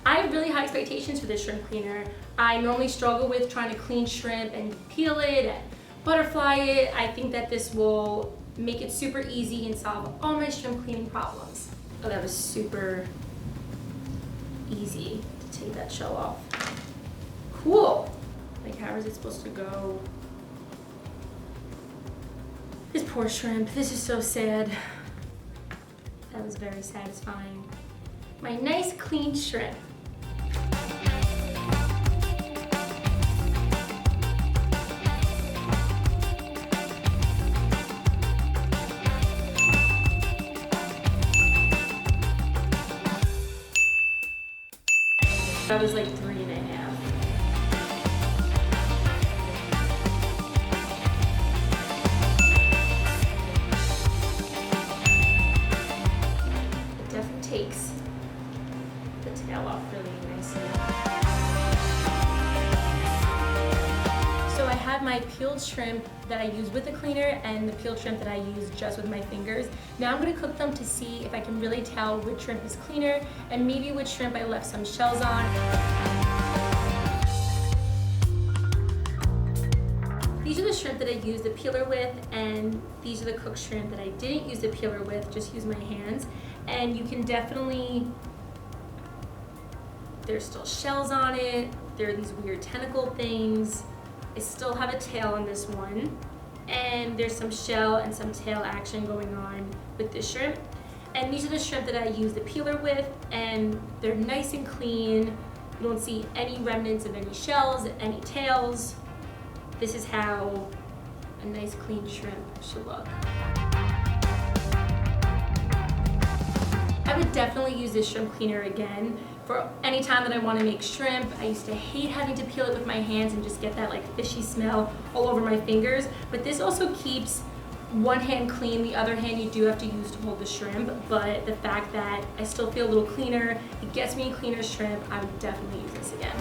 I have really high expectations for this shrimp cleaner. I normally struggle with trying to clean shrimp and peel it and butterfly it. I think that this will make it super easy and solve all my shrimp cleaning problems. Oh, that was super easy to take that shell off. Cool. Like, how is it supposed to go? This poor shrimp, this is so sad. That was very satisfying. My nice clean shrimp. That was like 3.5. It definitely takes the tail off really nicely. So I have my peeled shrimp that I use with the cleaner and the peeled shrimp that I use just with my fingers. Now I'm going to cook them to see if I can really tell which shrimp is cleaner and maybe which shrimp I left some shells on. These are the shrimp that I used the peeler with, and these are the cooked shrimp that I didn't use the peeler with, just use my hands. And you can definitely, there's still shells on it, there are these weird tentacle things. I still have a tail on this one, and there's some shell and some tail action going on with this shrimp. And these are the shrimp that I use the peeler with, and they're nice and clean. You don't see any remnants of any shells, any tails. This is how a nice clean shrimp should look. I would definitely use this shrimp cleaner again for any time that I want to make shrimp. I used to hate having to peel it with my hands and just get that like fishy smell all over my fingers. But this also keeps one hand clean, the other hand you do have to use to hold the shrimp. But the fact that I still feel a little cleaner, it gets me a cleaner shrimp, I would definitely use this again.